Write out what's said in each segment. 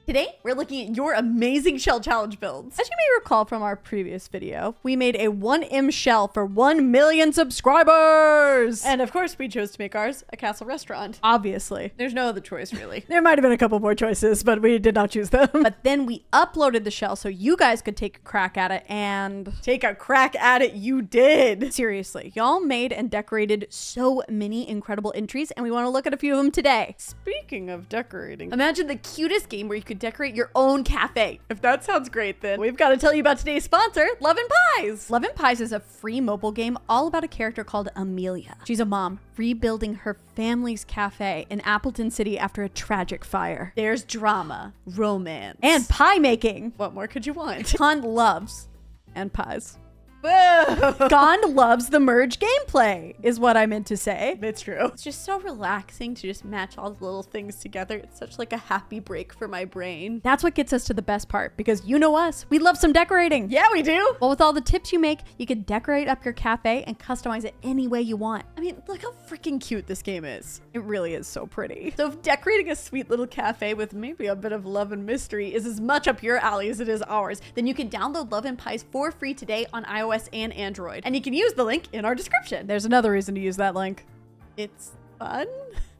Today, we're looking at your amazing shell challenge builds. As you may recall from our previous video, we made a 1M shell for 1 million subscribers! And of course, we chose to make ours a castle restaurant. Obviously. There's no other choice, really. There might have been a couple more choices, but we did not choose them. But then we uploaded the shell so you guys could take a crack at it, and... Take a crack at it, you did! Seriously, y'all made and decorated so many incredible entries, and we want to look at a few of them today. Speaking of decorating, imagine the cutest game where you could decorate your own cafe. If that sounds great, then we've got to tell you about today's sponsor, Love and Pies. Love and Pies is a free mobile game all about a character called Amelia. She's a mom rebuilding her family's cafe in Appleton City after a tragic fire. There's drama, romance, and pie making. What more could you want? Con loves and pies. Whoa. Gond loves the merge gameplay, is what I meant to say. It's true. It's just so relaxing to just match all the little things together. It's such like a happy break for my brain. That's what gets us to the best part, because you know us, we love some decorating. Yeah, we do. Well, with all the tips you make, you can decorate up your cafe and customize it any way you want. I mean, look how freaking cute this game is. It really is so pretty. So if decorating a sweet little cafe with maybe a bit of love and mystery is as much up your alley as it is ours, then you can download Love and Pies for free today on iOS and Android. And you can use the link in our description. There's another reason to use that link. It's fun.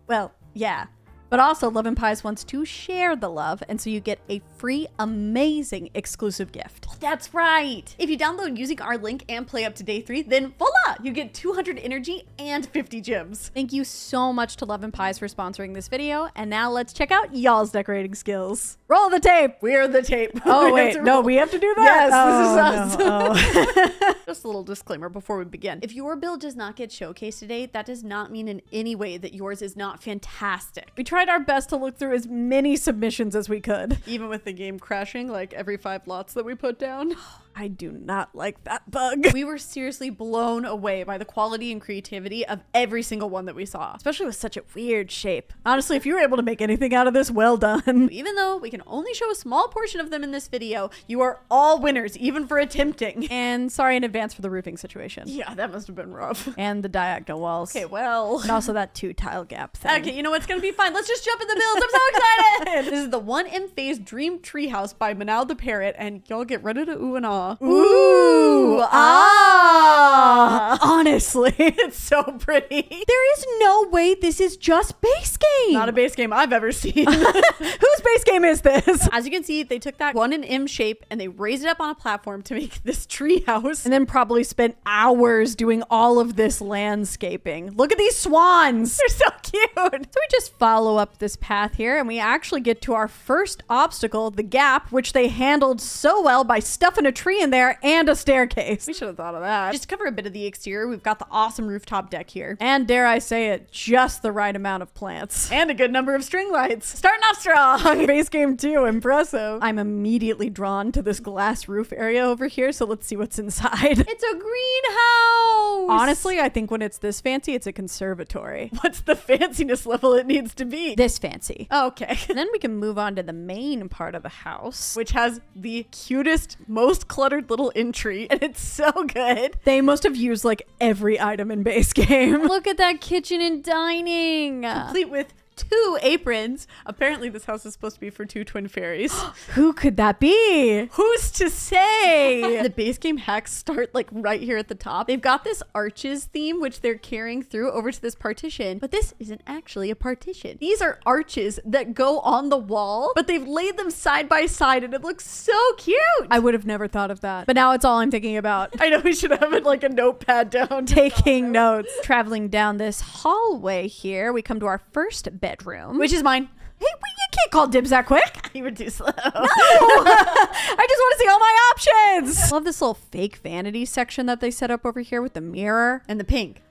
Well, yeah. But also, Love and Pies wants to share the love, and so you get a free, amazing exclusive gift. That's right. If you download using our link and play up to day 3, then voila, you get 200 energy and 50 gems. Thank you so much to Love and Pies for sponsoring this video, and now let's check out y'all's decorating skills. Roll the tape. We're the tape. Oh, wait, no, we have to do that? Yes, this is us. No. Just a little disclaimer before we begin. If your build does not get showcased today, that does not mean in any way that yours is not fantastic. We tried our best to look through as many submissions as we could. Even with the game crashing like every 5 lots that we put down. I do not like that bug. We were seriously blown away by the quality and creativity of every single one that we saw. Especially with such a weird shape. Honestly, if you were able to make anything out of this, well done. Even though we can only show a small portion of them in this video, you are all winners, even for attempting. And sorry in advance for the roofing situation. Yeah, that must have been rough. And the diagonal walls. Okay, well. And also that 2 tile gap thing. Okay, you know what's gonna be fine. Let's just jump in the builds. I'm so excited. This is the 1M Phase Dream Treehouse by Manal the Parrot, and y'all get ready to ooh and ah. Ooh, ah. Honestly, it's so pretty. There is no way this is just base game. Not a base game I've ever seen. Whose base game is this? As you can see, they took that 1M shape and they raised it up on a platform to make this tree house. And then probably spent hours doing all of this landscaping. Look at these swans. They're so cute. So we just follow up this path here and we actually get to our first obstacle, the gap, which they handled so well by stuffing a tree in there and a staircase. We should have thought of that. Just to cover a bit of the exterior, we've got the awesome rooftop deck here. And dare I say it, just the right amount of plants. And a good number of string lights. Starting off strong. Base game too, impressive. I'm immediately drawn to this glass roof area over here, so let's see what's inside. It's a greenhouse. Honestly, I think when it's this fancy, it's a conservatory. What's the fanciness level it needs to be? This fancy. Oh, okay. And then we can move on to the main part of the house, which has the cutest, most cluttered little entry, and it's so good. They must have used like every item in base game. Look at that kitchen and dining. Complete with 2 aprons. Apparently this house is supposed to be for 2 twin fairies. Who could that be? Who's to say? The base game hacks start like right here at the top. They've got this arches theme, which they're carrying through over to this partition, but this isn't actually a partition. These are arches that go on the wall, but they've laid them side by side and it looks so cute. I would have never thought of that, but now it's all I'm thinking about. I know we should have it like a notepad down. Taking notes. Traveling down this hallway here, we come to our first bedroom, which is mine. Hey, wait, you can't call dibs that quick. You were too slow. No! I just want to see all my options. I love this little fake vanity section that they set up over here with the mirror. And the pink.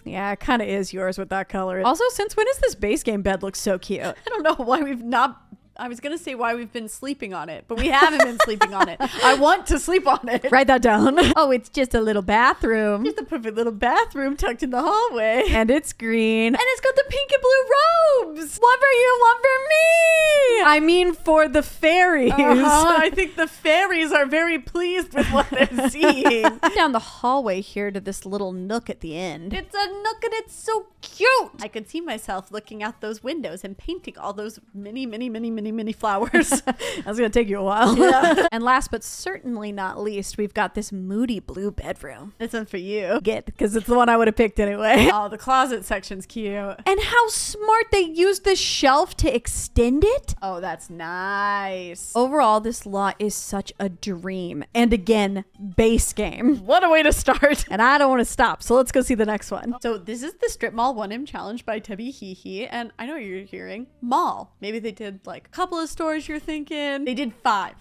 Yeah, it kind of is yours with that color. Also, since when does this base game bed look so cute? I don't know why we've not... I was going to say why we've been sleeping on it, but we haven't been sleeping on it. I want to sleep on it. Write that down. Oh, it's just a little bathroom. Just a perfect little bathroom tucked in the hallway. And it's green. And it's got the pink and blue robes. One for you, one for me. I mean for the fairies. I think the fairies are very pleased with what they're seeing. Down the hallway here to this little nook at the end. It's a nook and it's so cute. I could see myself looking out those windows and painting all those many mini flowers. That's gonna take you a while. Yeah. And last but certainly not least, we've got this moody blue bedroom. This one's for you. Get, because it's the one I would have picked anyway. Oh, the closet section's cute. And how smart they used this shelf to extend it. Oh, that's nice. Overall, this lot is such a dream. And again, base game. What a way to start. And I don't want to stop, so let's go see the next one. So this is the Strip Mall 1M Challenge by Tubby Hee Hee, and I know what you're hearing. Mall. Maybe they did like a couple of stores you're thinking. They did 5.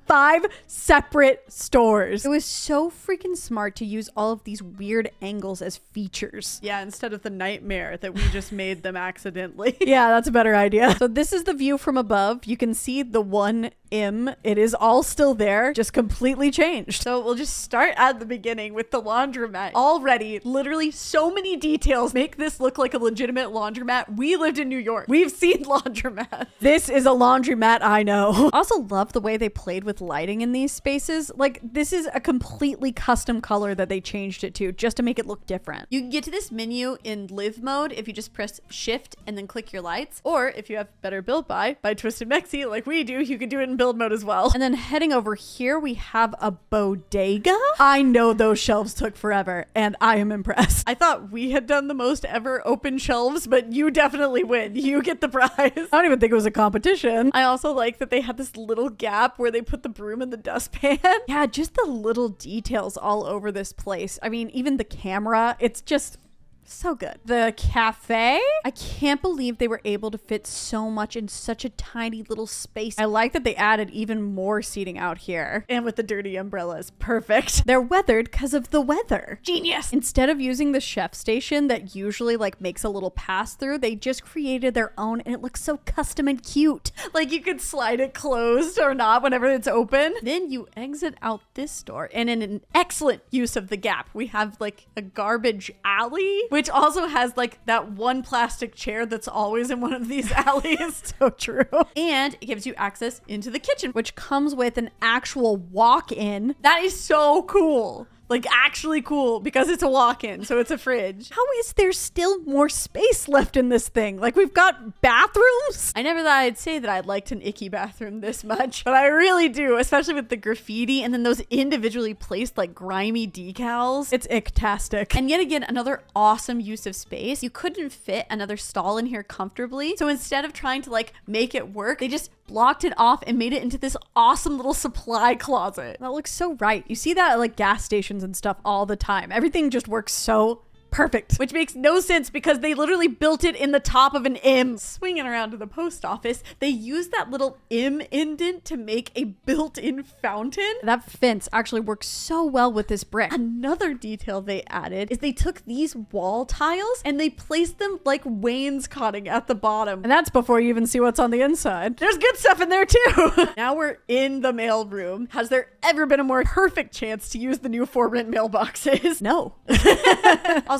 Five separate stores. It was so freaking smart to use all of these weird angles as features. Yeah, instead of the nightmare that we just made them accidentally. Yeah, that's a better idea. So this is the view from above. You can see the 1M. It is all still there, just completely changed. So we'll just start at the beginning with the laundromat. Already, literally so many details make this look like a legitimate laundromat. We lived in New York. We've seen laundromats. This is a laundromat, I know. Also love the way they played with lighting in these spaces. Like, this is a completely custom color that they changed it to just to make it look different. You can get to this menu in live mode if you just press shift and then click your lights. Or if you have better BuildBuy by Twisted Mexi like we do, you can do it in build mode as well. And then heading over here, we have a bodega. I know those shelves took forever and I am impressed. I thought we had done the most ever open shelves, but you definitely win. You get the prize. I don't even think it was a competition. I also like that they had this little gap where they put the broom in the dustpan. Yeah, just the little details all over this place. I mean, even the camera, it's just so good. The cafe, I can't believe they were able to fit so much in such a tiny little space. I like that they added even more seating out here. And with the dirty umbrellas, perfect. They're weathered because of the weather. Genius. Instead of using the chef station that usually like makes a little pass through, they just created their own and it looks so custom and cute. Like you could slide it closed or not whenever it's open. Then you exit out this door, and in an excellent use of the gap, we have like a garbage alley, which also has like that one plastic chair that's always in one of these alleys. So true. And it gives you access into the kitchen, which comes with an actual walk-in. That is so cool. Like actually cool because it's a walk-in, so it's a fridge. How is there still more space left in this thing? Like we've got bathrooms? I never thought I'd say that I'd liked an icky bathroom this much, but I really do, especially with the graffiti and then those individually placed like grimy decals. It's ick-tastic. And yet again, another awesome use of space. You couldn't fit another stall in here comfortably, so instead of trying to like make it work, they just blocked it off and made it into this awesome little supply closet. That looks so right. You see that at like gas stations and stuff all the time. Everything just works so perfect. Which makes no sense because they literally built it in the top of an M. Swinging around to the post office, they used that little M indent to make a built-in fountain. That fence actually works so well with this brick. Another detail they added is they took these wall tiles and they placed them like wainscoting at the bottom. And that's before you even see what's on the inside. There's good stuff in there too. Now we're in the mail room. Has there ever been a more perfect chance to use the new for rent mailboxes? No.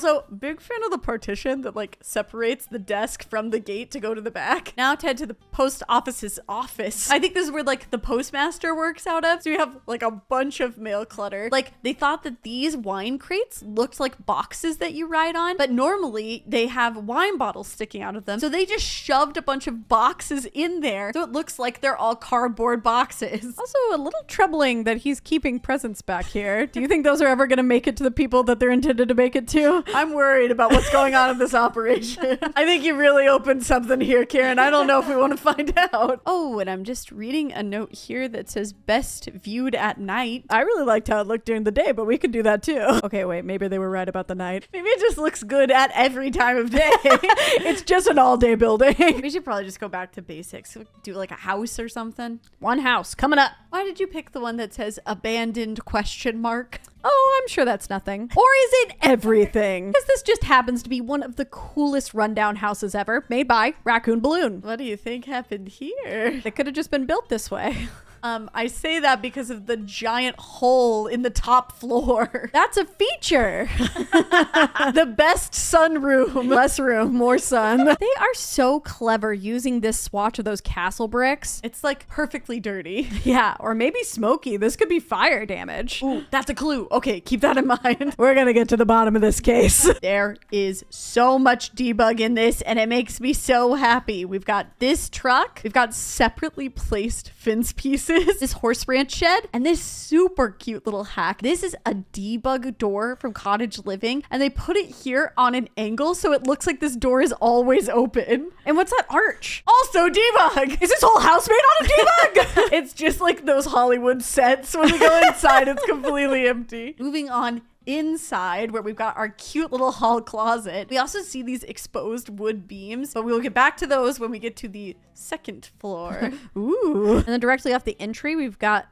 Also, big fan of the partition that like separates the desk from the gate to go to the back. Now to head to the post office's office. I think this is where like the postmaster works out of. So you have like a bunch of mail clutter. Like they thought that these wine crates looked like boxes that you ride on, but normally they have wine bottles sticking out of them. So they just shoved a bunch of boxes in there. So it looks like they're all cardboard boxes. Also a little troubling that he's keeping presents back here. Do you think those are ever going to make it to the people that they're intended to make it to? I'm worried about what's going on in this operation. I think you really opened something here, Karen. I don't know if we want to find out. Oh, and I'm just reading a note here that says best viewed at night. I really liked how it looked during the day, but we could do that too. Okay, wait, maybe they were right about the night. Maybe it just looks good at every time of day. It's just an all-day building. We should probably just go back to basics. Do like a house or something. One house coming up. Why did you pick the one that says abandoned question mark? Oh, I'm sure that's nothing. Or is it everything? Because this just happens to be one of the coolest rundown houses ever, made by RaccoonBaloon. What do you think happened here? It could have just been built this way. I say that because of the giant hole in the top floor. That's a feature. The best sunroom. Less room, more sun. They are so clever using this swatch of those castle bricks. It's like perfectly dirty. Yeah, or maybe smoky. This could be fire damage. Ooh, that's a clue. Okay, keep that in mind. We're gonna get to the bottom of this case. There is so much debug in this, and it makes me so happy. We've got this truck. We've got separately placed fence pieces. This horse ranch shed, and this super cute little hack. This is a debug door from Cottage Living, and they put it here on an angle so it looks like this door is always open. And what's that arch? Also debug. Is this whole house made out of debug? It's just like those Hollywood sets. When we go inside, it's completely empty. Moving on inside, where we've got our cute little hall closet. We also see these exposed wood beams, but we will get back to those when we get to the second floor. Ooh. And then directly off the entry, we've got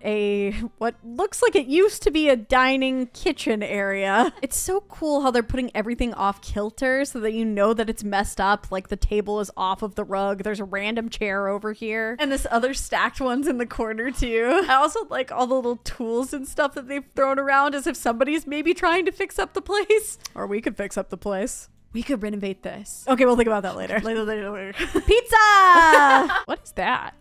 what looks like it used to be a dining kitchen area. It's so cool how they're putting everything off kilter so that you know that it's messed up. Like the table is off of the rug. There's a random chair over here. And this other stacked one's in the corner too. I also like all the little tools and stuff that they've thrown around as if somebody's maybe trying to fix up the place. Or we could fix up the place. We could renovate this. Okay, we'll think about that later. Later. Pizza! What is that?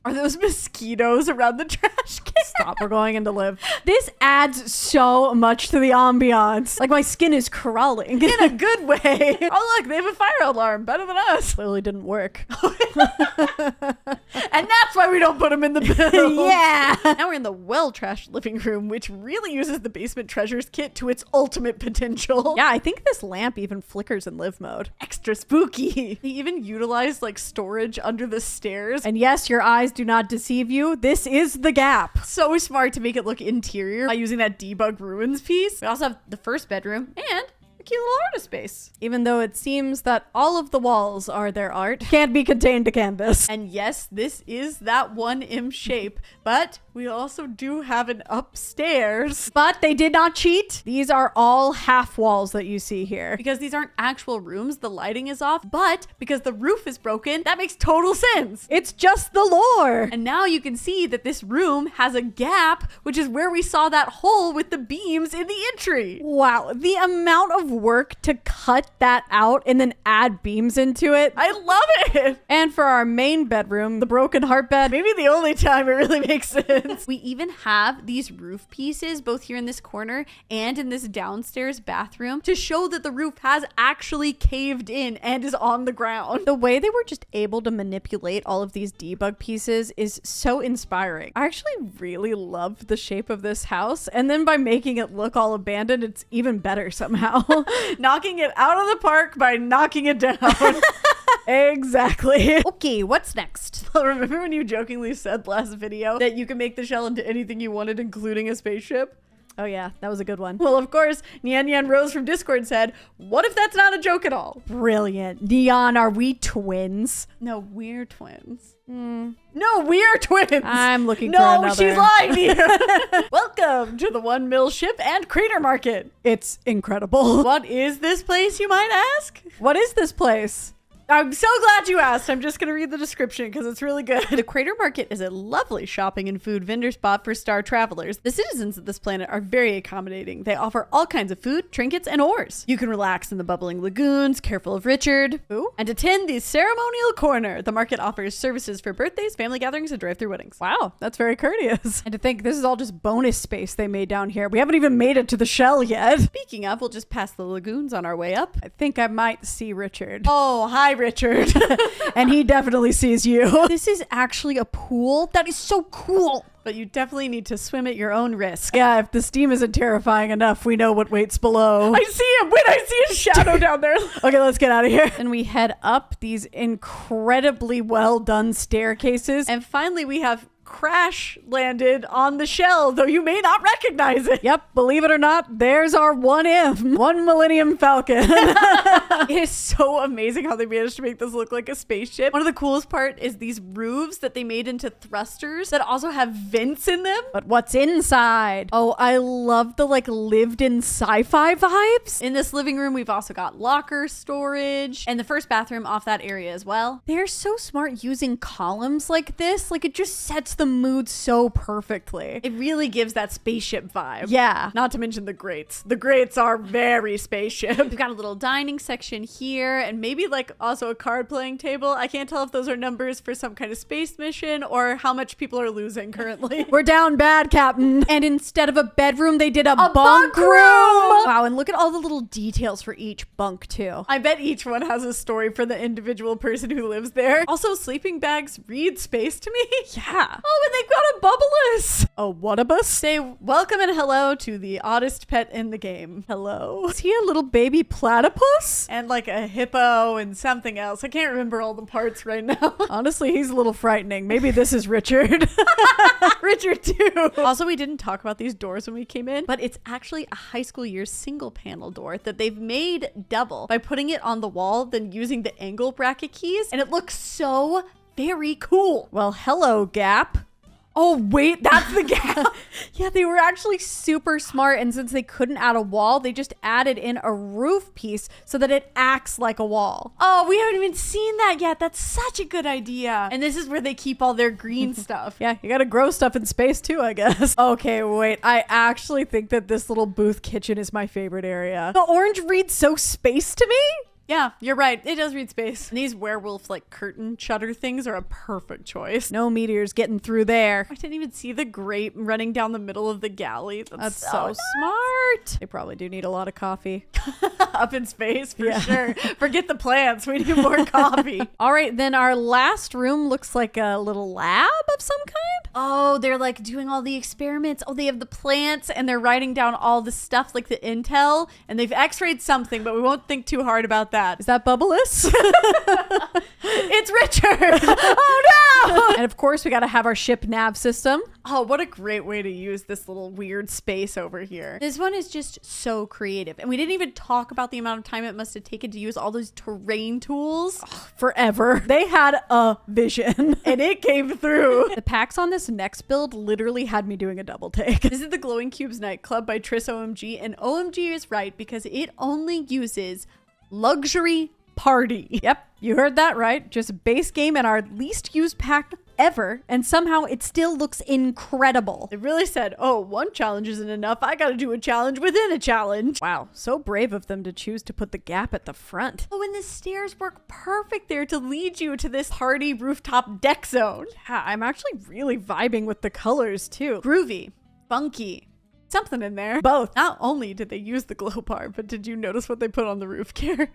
Are those mosquitoes around the trash can? Stop, we're going in to live. This adds so much to the ambiance. Like my skin is crawling. In a good way. Oh look, they have a fire alarm. Better than us. Clearly didn't work. And that's why we don't put them in the bill. Yeah. Now we're in the well-trashed living room, which really uses the basement treasures kit to its ultimate potential. Yeah, I think this lamp even flickers in live mode. Extra spooky. They even utilize like storage under the stairs. And yes, your eyes do not deceive you. This is the gap. So smart to make it look interior by using that debug ruins piece. We also have the first bedroom and a cute little artist space. Even though it seems that all of the walls are their art, can't be contained to canvas. And yes, this is that 1M shape, but we also do have an upstairs. But they did not cheat. These are all half walls that you see here. Because these aren't actual rooms, the lighting is off, but because the roof is broken, that makes total sense. It's just the lore. And now you can see that this room has a gap, which is where we saw that hole with the beams in the entry. Wow, the amount of work to cut that out and then add beams into it. I love it. And for our main bedroom, the broken heart bed, maybe the only time it really makes sense. We even have these roof pieces both here in this corner and in this downstairs bathroom to show that the roof has actually caved in and is on the ground. The way they were just able to manipulate all of these debug pieces is so inspiring. I actually really love the shape of this house, and then by making it look all abandoned, it's even better somehow. Knocking it out of the park by knocking it down. Exactly. Okay, what's next? Well, remember when you jokingly said last video that you can make the shell into anything you wanted, including a spaceship? Oh yeah, that was a good one. Well, of course, NyanNyanRose from Discord said, what if that's not a joke at all? Brilliant. Nyan, are we twins? No, we're twins. No, we're twins. I'm looking for another. No, she's lying to you. Welcome to the 1 mil ship and Cratermarket. It's incredible. What is this place, you might ask? What is this place? I'm so glad you asked. I'm just going to read the description because it's really good. The Cratermarket is a lovely shopping and food vendor spot for star travelers. The citizens of this planet are very accommodating. They offer all kinds of food, trinkets, and ores. You can relax in the bubbling lagoons, careful of Richard, and attend the ceremonial corner. The market offers services for birthdays, family gatherings, and drive-through weddings. Wow, that's very courteous. And to think this is all just bonus space they made down here. We haven't even made it to the shell yet. Speaking of, we'll just pass the lagoons on our way up. I think I might see Richard. Oh, hi, Richard. And he definitely sees you. This is actually a pool. That is so cool. But you definitely need to swim at your own risk. Yeah, if the steam isn't terrifying enough, we know what waits below. I see him. Wait, I see a shadow down there. Okay, let's get out of here. And we head up these incredibly well done staircases. And finally, we have crash landed on the shell, though you may not recognize it. Yep, believe it or not, there's our 1M, 1 Millennium Falcon. It is so amazing how they managed to make this look like a spaceship. One of the coolest part is these roofs that they made into thrusters that also have vents in them. But what's inside? Oh, I love the like lived in sci-fi vibes. In this living room, we've also got locker storage and the first bathroom off that area as well. They're so smart using columns like this. Like it just sets the mood so perfectly. It really gives that spaceship vibe. Yeah. Not to mention the grates. The grates are very spaceship. We've got a little dining section here and maybe like also a card playing table. I can't tell if those are numbers for some kind of space mission or how much people are losing currently. We're down bad, Captain. And instead of a bedroom, they did a bunk room. Wow, and look at all the little details for each bunk too. I bet each one has a story for the individual person who lives there. Also, sleeping bags read space to me. Yeah. Oh, and they've got a bubbleless. A whatabus? Say welcome and hello to the oddest pet in the game. Hello. Is he a little baby platypus? And like a hippo and something else. I can't remember all the parts right now. Honestly, he's a little frightening. Maybe this is Richard. Richard too. Also, we didn't talk about these doors when we came in, but it's actually a high school year single panel door that they've made double by putting it on the wall, then using the angle bracket keys. And it looks so very cool. Well, hello, Gap. Oh, wait, that's the gap. Yeah, they were actually super smart. And since they couldn't add a wall, they just added in a roof piece so that it acts like a wall. Oh, we haven't even seen that yet. That's such a good idea. And this is where they keep all their green stuff. Yeah, you gotta grow stuff in space too, I guess. Okay, wait. I actually think that this little booth kitchen is my favorite area. The orange reads so space to me. Yeah, you're right. It does read space. And these werewolf like curtain shutter things are a perfect choice. No meteors getting through there. I didn't even see the grate running down the middle of the galley. That's so so smart. They probably do need a lot of coffee. Up in space for sure. Forget the plants. We need more coffee. All right, then our last room looks like a little lab of some kind. Oh, they're like doing all the experiments. Oh, they have the plants and they're writing down all the stuff like the intel, and they've x-rayed something, but we won't think too hard about that. Is that Bubbleless? It's Richard. Oh no. And of course we got to have our ship nav system. Oh, what a great way to use this little weird space over here. This one is just so creative. And we didn't even talk about the amount of time it must have taken to use all those terrain tools. Forever. They had a vision. And it came through. The packs on this next build literally had me doing a double take. This is the Glowing Cubes Nightclub by TrissOMG. And OMG is right because it only uses luxury party. Yep, you heard that right. Just base game and our least used pack ever, and somehow it still looks incredible. They really said, oh, one challenge isn't enough. I gotta do a challenge within a challenge. Wow, so brave of them to choose to put the gap at the front. Oh, and the stairs work perfect there to lead you to this party rooftop deck zone. Yeah, I'm actually really vibing with the colors too. Groovy, funky. Something in there. Both. Not only did they use the glow bar, but did you notice what they put on the roof, Karen?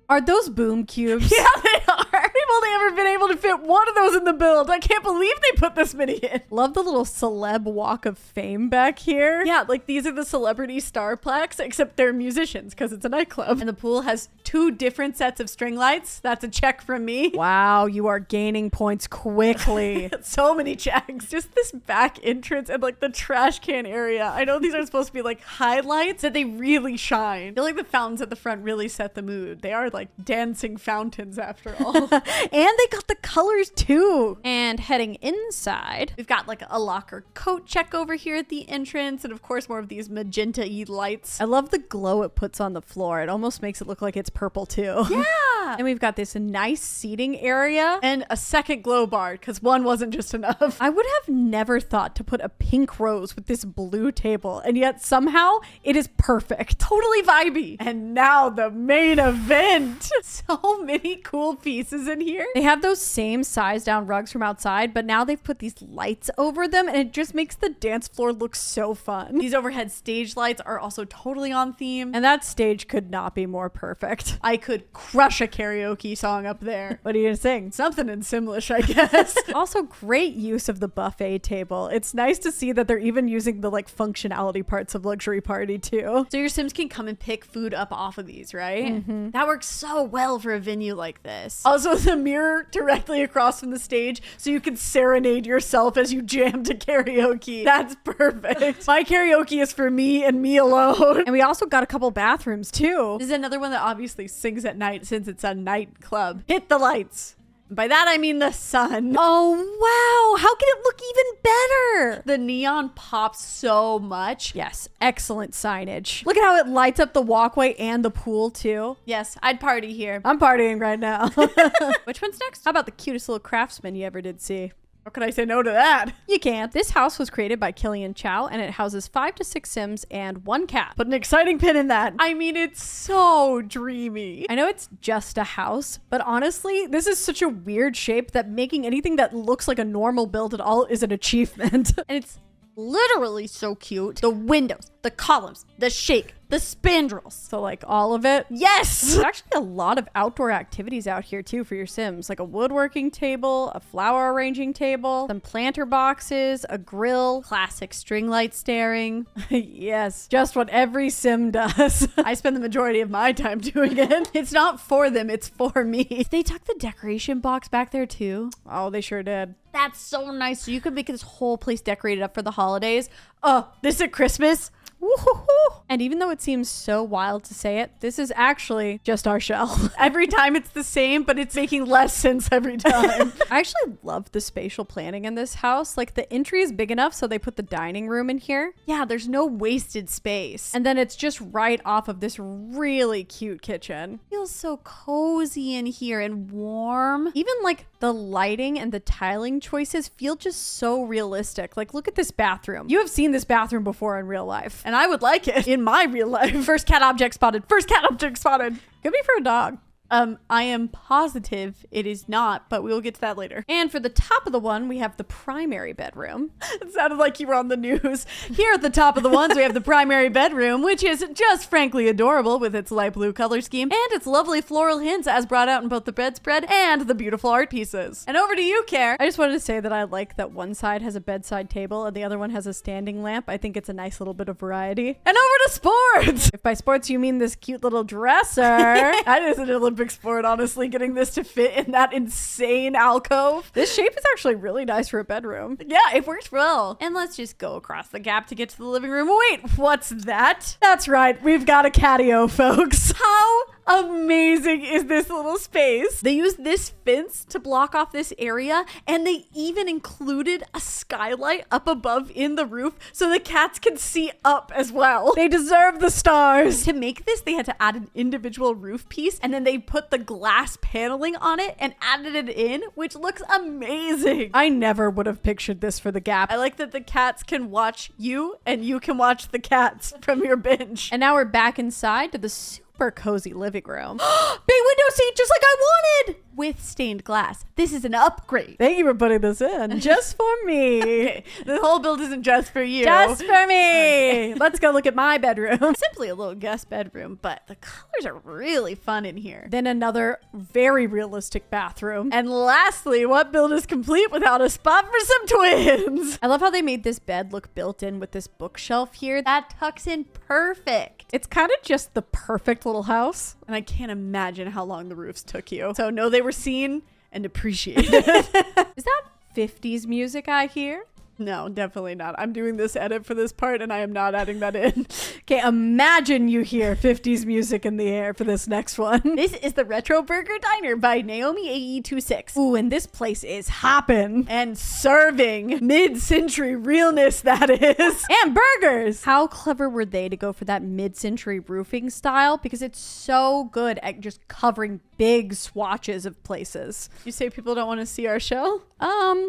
Are those boom cubes? Yeah, they are. We've only ever been able to fit one of those in the build. I can't believe they put this many in. Love the little celeb walk of fame back here. Yeah, like these are the celebrity star plaques, except they're musicians because it's a nightclub. And the pool has 2 different sets of string lights. That's a check from me. Wow, you are gaining points quickly. So many checks. Just this back entrance and like the trash can area. I know these are supposed to be like highlights that they really shine. I feel like the fountains at the front really set the mood. They are like dancing fountains after all. And they got the colors too. And heading inside, we've got like a locker coat check over here at the entrance, and of course more of these magenta-y lights. I love the glow it puts on the floor. It almost makes it look like it's purple too. Yeah. And we've got this nice seating area and a second glow bar because one wasn't just enough. I would have never thought to put a pink rose with this blue table, and yet somehow it is perfect. Totally vibey. And now the main event. So many cool pieces in here. They have those same size down rugs from outside, but now they've put these lights over them, and it just makes the dance floor look so fun. These overhead stage lights are also totally on theme. And that stage could not be more perfect. I could crush a karaoke song up there. What are you gonna sing? Something in Simlish, I guess. Also, great use of the buffet table. It's nice to see that they're even using the like functionality parts of Luxury Party too. So your Sims can come and pick food up off of these, right? Mm-hmm. That works so well for a venue like this. Also, the mirror directly across from the stage so you can serenade yourself as you jam to karaoke. That's perfect. My karaoke is for me and me alone. And we also got a couple bathrooms too. This is another one that obviously sings at night since it's a nightclub. Hit the lights. By that, I mean the sun. Oh, wow. How can it look even better? The neon pops so much. Yes, excellent signage. Look at how it lights up the walkway and the pool, too. Yes, I'd party here. I'm partying right now. Which one's next? How about the cutest little craftsman you ever did see? How can I say no to that? You can't. This house was created by KilliancAao, and it houses 5 to 6 Sims and 1 cat. Put an exciting pin in that. I mean, it's so dreamy. I know it's just a house, but honestly, this is such a weird shape that making anything that looks like a normal build at all is an achievement. And it's literally so cute. The windows, the columns, the shake, the spandrels. So like all of it. Yes! There's actually a lot of outdoor activities out here too for your Sims, like a woodworking table, a flower arranging table, some planter boxes, a grill, Classic string light staring. yes, just what every Sim does. I spend the majority of my time doing it. It's not for them, it's for me. They tuck the decoration box back there too. Oh, they sure did. That's so nice. So you could make this whole place decorated up for the holidays. Oh, this at Christmas? Woo-hoo-hoo. And even though it seems so wild to say it, this is actually just our shell. Every time it's the same, but it's making less sense every time. I actually love the spatial planning in this house. Like the entry is big enough so they put the dining room in here. Yeah, there's no wasted space. And then it's just right off of this really cute kitchen. Feels so cozy in here and warm. Even like the lighting and the tiling choices feel just so realistic. Like look at this bathroom. You have seen this bathroom before in real life. And I would like it in my real life. First cat object spotted. First cat object spotted. Could be for a dog. I am positive it is not, but we will get to that later. And for the top of the one, we have the primary bedroom. It sounded like you were on the news. Here at the top of the ones, we have the primary bedroom, which is just frankly adorable with its light blue color scheme and its lovely floral hints as brought out in both the bedspread and the beautiful art pieces. And over to you, Care. I just wanted to say that I like that one side has a bedside table and the other one has a standing lamp. I think it's a nice little bit of variety. And over to sports. If by sports you mean this cute little dresser. That is an Olympic sport, honestly, getting this to fit in that insane alcove. This shape is actually really nice for a bedroom. Yeah, it works well. And let's just go across the gap to get to the living room. Wait, what's that? That's right, we've got a catio, folks. How amazing is this little space? They used this fence to block off this area, and they even included a skylight up above in the roof so the cats can see up as well. They deserve the stars. To make this, they had to add an individual roof piece, and then they put the glass paneling on it and added it in, which looks amazing. I never would have pictured this for the gap. I like that the cats can watch you and you can watch the cats from your bench. And now we're back inside to the super cozy living room. Big window seat, just like I wanted! With stained glass. This is an upgrade. Thank you for putting this in. Just for me. Okay, the whole build isn't just for you. Just for me. Let's go look at my bedroom. Simply a little guest bedroom, but the colors are really fun in here. Then another very realistic bathroom. And lastly, what build is complete without a spot for some twins? I love how they made this bed look built in with this bookshelf here. That tucks in perfect. It's kind of just the perfect little house. And I can't imagine how long the roofs took you. So know they were seen and appreciated. Is that 50s music I hear? No, definitely not. I'm doing this edit for this part and I am not adding that in. Okay, imagine you hear 50s music in the air for this next one. This is the Retro Burger Diner by Naomi AE26. Ooh, and this place is hopping. And serving mid-century realness, that is. And burgers. How clever were they to go for that mid-century roofing style? Because it's so good at just covering big swatches of places. You say people don't want to see our show?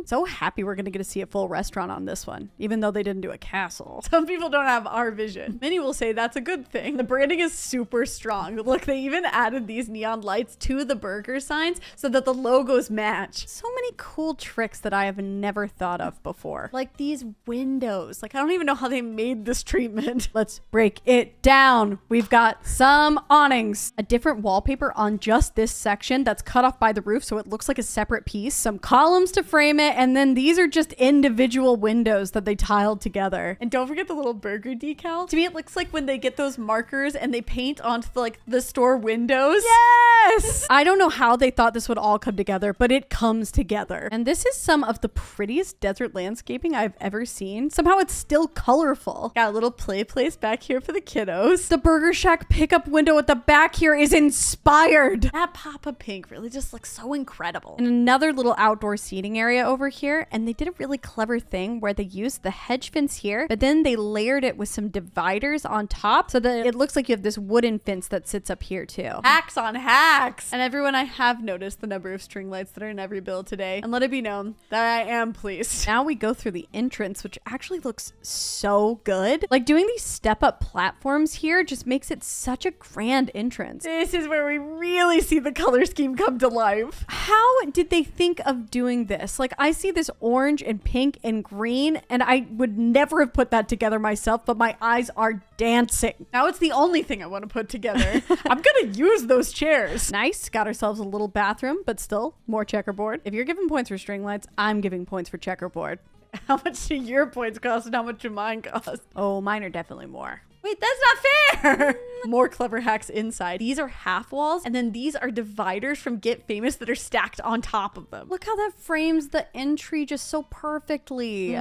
So happy we're gonna get to see a full restaurant on this one, even though they didn't do a castle. Some people don't have our vision. Many will say that's a good thing. The branding is super strong. Look, they even added these neon lights to the burger signs so that the logos match. So many cool tricks that I have never thought of before. Like these windows. Like I don't even know how they made this treatment. Let's break it down. We've got some awnings, a different wallpaper on just this section that's cut off by the roof so it looks like a separate piece, some columns to frame it, and then these are just individual windows that they tiled together. And don't forget the little burger decal. To me, it looks like when they get those markers and they paint onto the store windows. Yes! I don't know how they thought this would all come together, but it comes together. And this is some of the prettiest desert landscaping I've ever seen. Somehow it's still colorful. Got a little play place back here for the kiddos. The Burger Shack pickup window at the back here is inspired. That that pop of pink really just looks so incredible. And another little outdoor seating area over here, and they did a really clever thing where they used the hedge fence here, but then they layered it with some dividers on top so that it looks like you have this wooden fence that sits up here too. Hacks on hacks. And everyone, I have noticed the number of string lights that are in every build today, and let it be known that I am pleased. Now we go through the entrance, which actually looks so good. Like doing these step up platforms here just makes it such a grand entrance. This is where we really see the color scheme come to life. How did they think of doing this? Like I see this orange and pink and green, and I would never have put that together myself, but my eyes are dancing. Now it's the only thing I want to put together. I'm gonna use those chairs. Nice. Got ourselves a little bathroom, but still more checkerboard. If you're giving points for string lights, I'm giving points for checkerboard. How much do your points cost and how much do mine cost? Oh, mine are definitely more. Wait, that's not fair. More clever hacks inside. These are half walls, and then these are dividers from Get Famous that are stacked on top of them. Look how that frames the entry just so perfectly.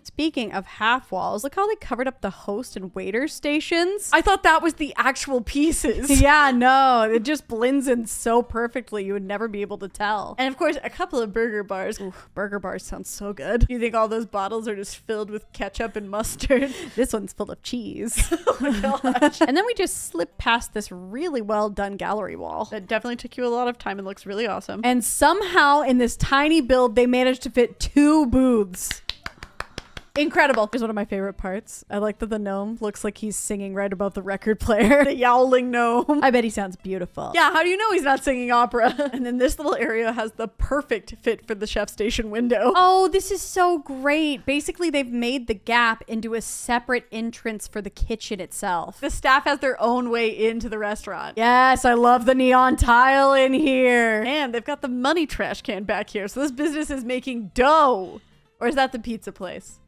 Speaking of half walls, look how they covered up the host and waiter stations. I thought that was the actual pieces. Yeah, no, it just blends in so perfectly you would never be able to tell. And of course, a couple of burger bars. Ooh, burger bars sounds so good. You think all those bottles are just filled with ketchup and mustard? This one's full of cheese. Oh my gosh. And then we just slip past this really well done gallery wall. That definitely took you a lot of time and looks really awesome. And somehow in this tiny build, they managed to fit 2 booths. Incredible. Here's one of my favorite parts. I like that the gnome looks like he's singing right above the record player. The yowling gnome. I bet he sounds beautiful. Yeah, how do you know he's not singing opera? And then this little area has the perfect fit for the chef station window. Oh, this is so great. Basically, they've made the gap into a separate entrance for the kitchen itself. The staff has their own way into the restaurant. Yes, I love the neon tile in here. And they've got the money trash can back here. So this business is making dough. Or is that the pizza place?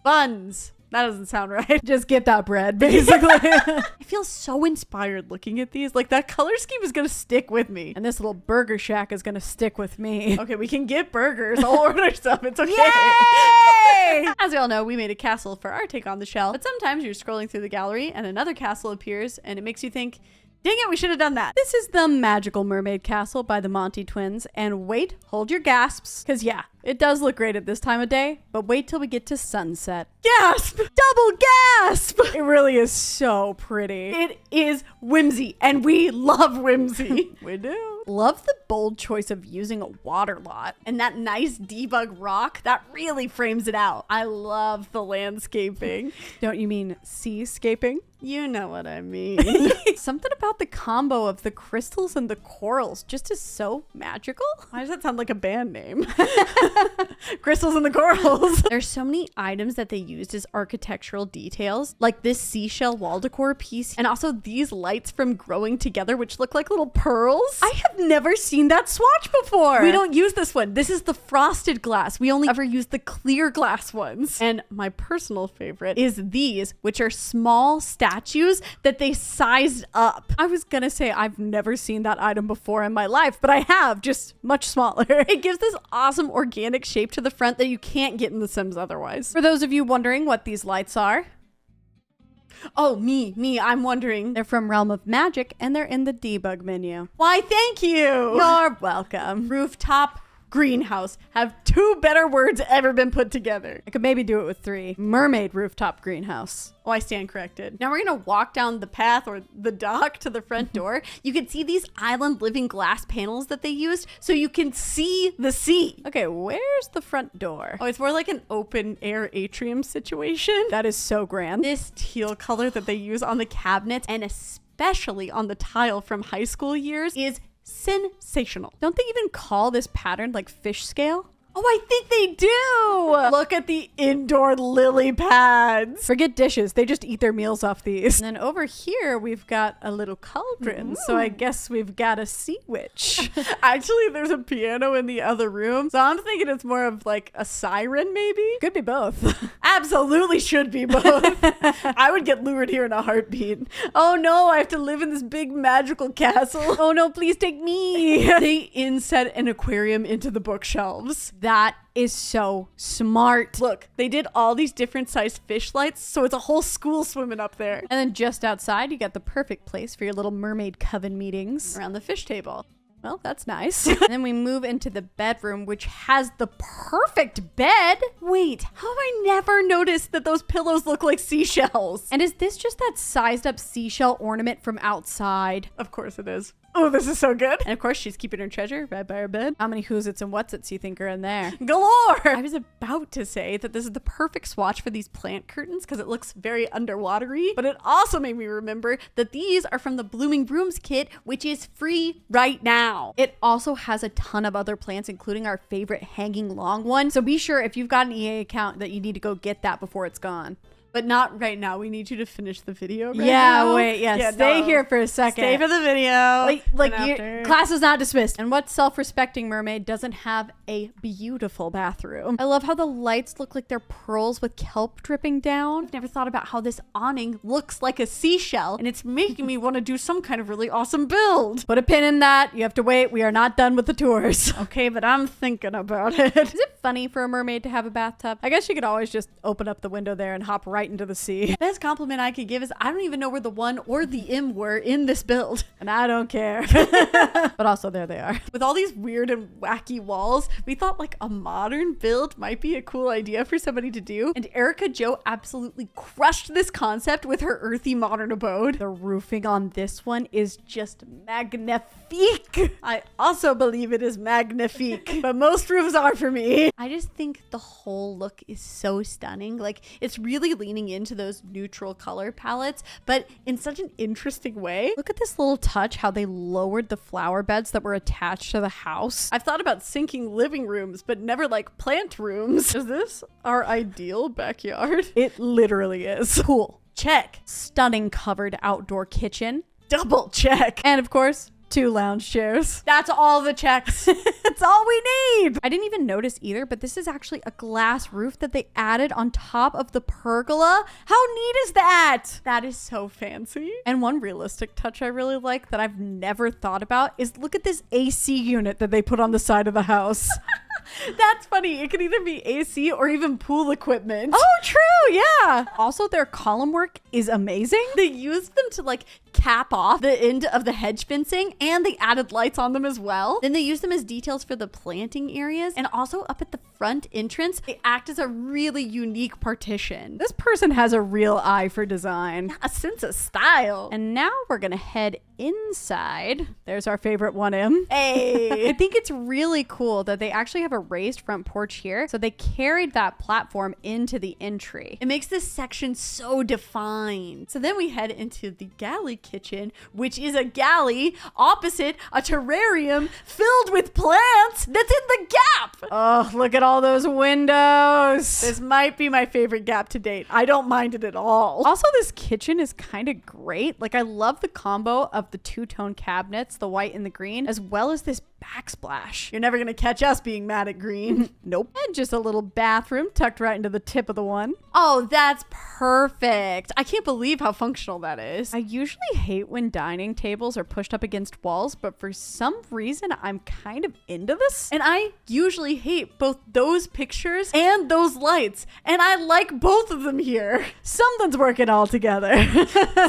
Buns. That doesn't sound right. Just get that bread, basically. I feel so inspired looking at these. Like that color scheme is going to stick with me. And this little burger shack is going to stick with me. Okay, we can get burgers. I'll order some. It's okay. Yay! As we all know, we made a castle for our take on the shell. But sometimes you're scrolling through the gallery and another castle appears and it makes you think, dang it, we should have done that. This is the Magical Mermaid Castle by the MontyTwins. And wait, hold your gasps. Because yeah, it does look great at this time of day. But wait till we get to sunset. Gasp! Double gasp! It really is so pretty. It is whimsy. And we love whimsy. We do. Love the bold choice of using a water lot. And that nice debug rock, that really frames it out. I love the landscaping. Don't you mean seascaping? You know what I mean. Something about the combo of the crystals and the corals just is so magical. Why does that sound like a band name? Crystals and the corals. There's so many items that they used as architectural details, like this seashell wall decor piece, and also these lights from Growing Together, which look like little pearls. I have never seen that swatch before. We don't use this one. This is the frosted glass. We only ever use the clear glass ones. And my personal favorite is these, which are small statues that they sized up. I was gonna say I've never seen that item before in my life, but I have, just much smaller. It gives this awesome organic shape to the front that you can't get in The Sims otherwise. For those of you wondering what these lights are, oh, me, I'm wondering. they're from Realm of Magic and they're in the debug menu. Why, thank you. You're welcome. Rooftop greenhouse have 2 better words ever been put together. I could maybe do it with 3. Mermaid rooftop greenhouse. Oh, I stand corrected. Now we're gonna walk down the path or the dock to the front door. You can see these island living glass panels that they used so you can see the sea. Okay, where's the front door? Oh, it's more like an open air atrium situation. That is so grand. This teal color that they use on the cabinets and especially on the tile from high school years is sensational. Don't they even call this pattern like fish scale? Oh, I think they do. Look at the indoor lily pads. Forget dishes. They just eat their meals off these. And then over here, we've got a little cauldron. So I guess we've got a sea witch. Actually, there's a piano in the other room. So I'm thinking it's more of like a siren, maybe? Could be both. Absolutely should be both. I would get lured here in a heartbeat. Oh no, I have to live in this big magical castle. Oh no, please take me. They inset an aquarium into the bookshelves. That is so smart. Look, they did all these different sized fish lights, so it's a whole school swimming up there. And then just outside, you got the perfect place for your little mermaid coven meetings. Around the fish table. Well, that's nice. And then we move into the bedroom, which has the perfect bed. Wait, How have I never noticed that those pillows look like seashells? and is this just that sized up seashell ornament from outside? Of course it is. Oh, this is so good. And of course, she's keeping her treasure right by her bed. How many who's its and what's its you think are in there? Galore! I was about to say that this is the perfect swatch for these plant curtains because it looks very underwatery, but it also made me remember that these are from the Blooming Brooms kit, which is free right now. It also has a ton of other plants, including our favorite hanging long one. So be sure if you've got an EA account that you need to go get that before it's gone. But not right now. We need you to finish the video right Yeah, now. wait, yeah, stay here for a second. Stay for the video. Class is not dismissed. And what self-respecting mermaid doesn't have a beautiful bathroom? I love how the lights look like they're pearls with kelp dripping down. I've never thought about how this awning looks like a seashell, and it's making me want to do some kind of really awesome build. Put a pin in that. You have to wait. We are not done with the tours. Okay, but I'm thinking about it. Is it funny for a mermaid to have a bathtub? I guess you could always just open up the window there and hop right into the sea. Best compliment I could give is I don't even know where the 1 or the M were in this build. And I don't care. But also there they are. With all these weird and wacky walls, we thought like a modern build might be a cool idea for somebody to do. And Erica Jo absolutely crushed this concept with her Earthy Modern abode. The roofing on this one is just magnifique. I also believe it is magnifique, but most roofs are for me. I just think the whole look is so stunning. Like it's really leaning into those neutral color palettes, but in such an interesting way. Look at this little touch, how they lowered the flower beds that were attached to the house. I've thought about sinking living rooms, but never like plant rooms. Is this our ideal backyard? It literally is. Cool. Check. Stunning covered outdoor kitchen. Double check. And of course, 2 lounge chairs. That's all the checks. That's all we need. I didn't even notice either, but this is actually a glass roof that they added on top of the pergola. How neat is that? That is so fancy. And one realistic touch I really like that I've never thought about is look at this AC unit that they put on the side of the house. That's funny. It could either be AC or even pool equipment. Oh, true. Yeah. Also, their column work is amazing. They used them to like cap off the end of the hedge fencing, and they added lights on them as well. Then they used them as details for the planting areas, and also up at the front entrance, they act as a really unique partition. This person has a real eye for design. A sense of style. And now we're going to head inside. There's our favorite 1M. Hey. I think it's really cool that they actually have a raised front porch here. So they carried that platform into the entry. It makes this section so defined. So then we head into the galley kitchen, which is a galley opposite a terrarium filled with plants that's in the gap. Oh, look at all those windows. This might be my favorite gap to date. I don't mind it at all. Also, this kitchen is kind of great. Like, I love the combo of the 2-tone cabinets, the white and the green, as well as this backsplash. You're never going to catch us being mad at green. Nope. And just a little bathroom tucked right into the tip of the one. Oh, that's perfect. I can't believe how functional that is. I usually hate when dining tables are pushed up against walls, but for some reason, I'm kind of into this. And I usually hate both those pictures and those lights. And I like both of them here. Something's working all together.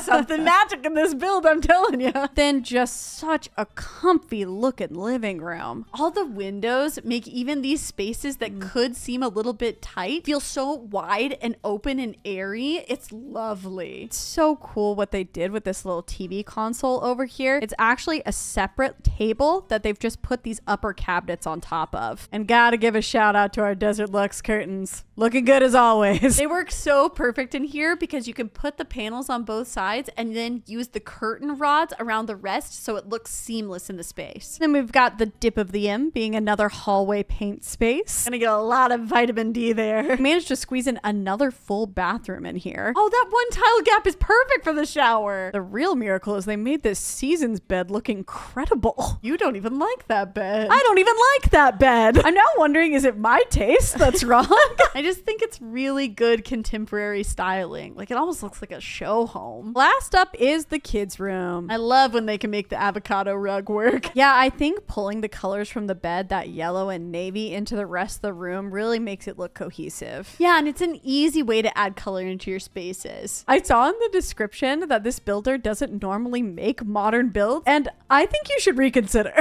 Something magic in this build, I'm telling you. Then just such a comfy looking living room. All the windows make even these spaces that could seem a little bit tight feel so wide and open and airy. It's lovely. It's so cool what they did with this little TV console over here. It's actually a separate table that they've just put these upper cabinets on top of. And gotta give a shout out to our Desert Luxe curtains. Looking good as always. They work so perfect in here because you can put the panels on both sides and then use the curtain rods around the rest so it looks seamless in the space. Then we've got the dip of the M being another hallway paint space. Gonna get a lot of vitamin D there. Managed to squeeze in another full bathroom in here. Oh, that one tile gap is perfect for the shower. The real miracle is they made this season's bed look incredible. You don't even like that bed. I don't even like that bed. I'm now wondering, is it my taste that's wrong? I just think it's really good contemporary styling. Like it almost looks like a show home. Last up is the kids' room. I love when they can make the avocado rug work. Yeah, I think pulling the colors from the bed, that yellow and navy, into the rest of the room really makes it look cohesive. Yeah, and it's an easy way to add color into your spaces. I saw in the description that this builder doesn't normally make modern builds, and I think you should reconsider.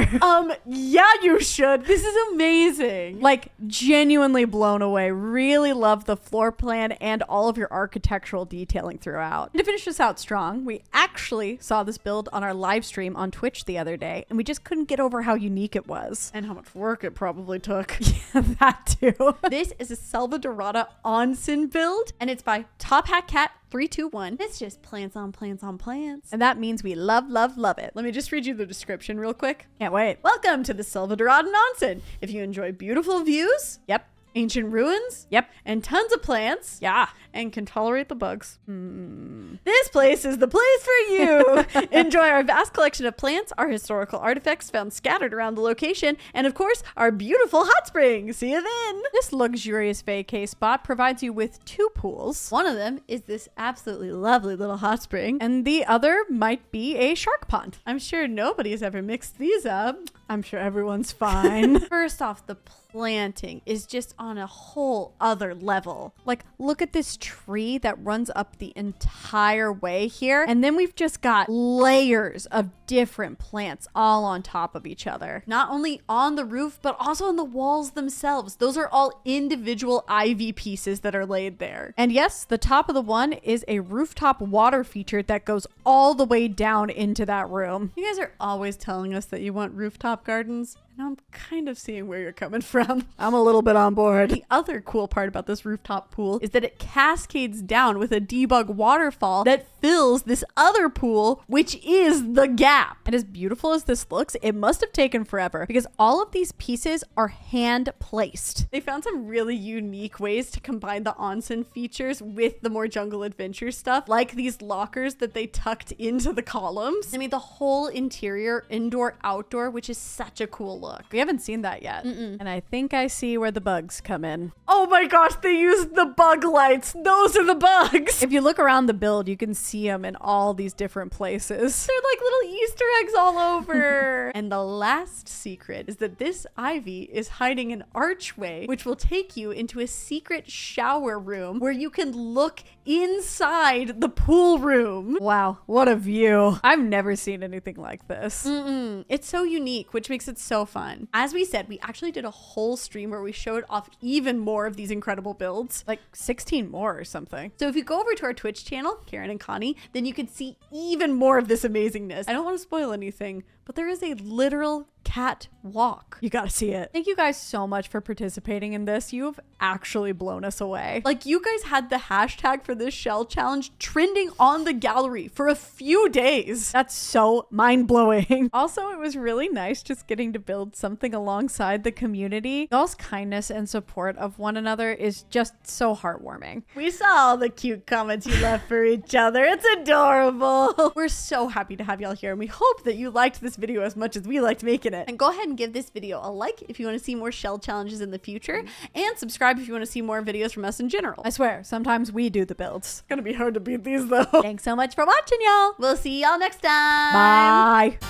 Yeah, you should. This is amazing. Like, genuinely blown away. Really love the floor plan and all of your architectural detailing throughout. And to finish this out strong, we actually saw this build on our live stream on Twitch the other day, and we just couldn't get over how unique it was. And how much work it probably took. Yeah, that too. This is a Selvadorada Onsen build, and it's by Top Hat Cat 321. It's just plants on plants on plants. And that means we love, love, love it. Let me just read you the description real quick. Can't wait. Welcome to the Selvadorada Onsen. If you enjoy beautiful views, Yep. ancient ruins, Yep. and tons of plants, Yeah. and can tolerate the bugs, this place is the place for you. Enjoy our vast collection of plants, our historical artifacts found scattered around the location, and of course, our beautiful hot spring. See you then. This luxurious vacay spot provides you with 2 pools, One of them is this absolutely lovely little hot spring, and and the other might be a shark pond. I'm sure nobody's ever mixed these up. I'm sure everyone's fine. First off, the planting is just on a whole other level. Like, look at this tree that runs up the entire way here. And then we've just got layers of different plants all on top of each other. Not only on the roof, but also on the walls themselves. Those are all individual ivy pieces that are laid there. And yes, the top of the one is a rooftop water feature that goes all the way down into that room. You guys are always telling us that you want rooftop gardens, and I'm kind of seeing where you're coming from. I'm a little bit on board. The other cool part about this rooftop pool is that it cascades down with a debug waterfall that fills this other pool, which is the gap. And as beautiful as this looks, it must have taken forever because all of these pieces are hand placed. They found some really unique ways to combine the onsen features with the more jungle adventure stuff, like these lockers that they tucked into the columns. They made the whole interior indoor outdoor, which is such a cool look. We haven't seen that yet. And I think I see where the bugs come in. Oh my gosh, they used the bug lights. Those are the bugs. If you look around the build, you can see them in all these different places. They're like little Easter eggs all over. And the last secret is that this ivy is hiding an archway, which will take you into a secret shower room where you can look inside the pool room. Wow, what a view. I've never seen anything like this. It's so unique, which makes it so fun. As we said, we actually did a whole stream where we showed off even more of these incredible builds. Like 16 more or something. So if you go over to our Twitch channel, CarynandConnie, then you can see even more of this amazingness. I don't want to spoil anything, but there is a literal cat walk. You gotta see it. Thank you guys so much for participating in this. You've actually blown us away. Like, you guys had the hashtag for this shell challenge trending on the gallery for a few days. That's so mind-blowing. Also, it was really nice just getting to build something alongside the community. Y'all's kindness and support of one another is just so heartwarming. We saw all the cute comments you left for each other. It's adorable. We're so happy to have y'all here, and we hope that you liked this video as much as we liked making it. And go ahead and give this video a like if you want to see more shell challenges in the future, and subscribe if you want to see more videos from us in general. I swear, sometimes we do the builds. It's gonna be hard to beat these though. Thanks so much for watching, y'all. We'll see y'all next time. Bye.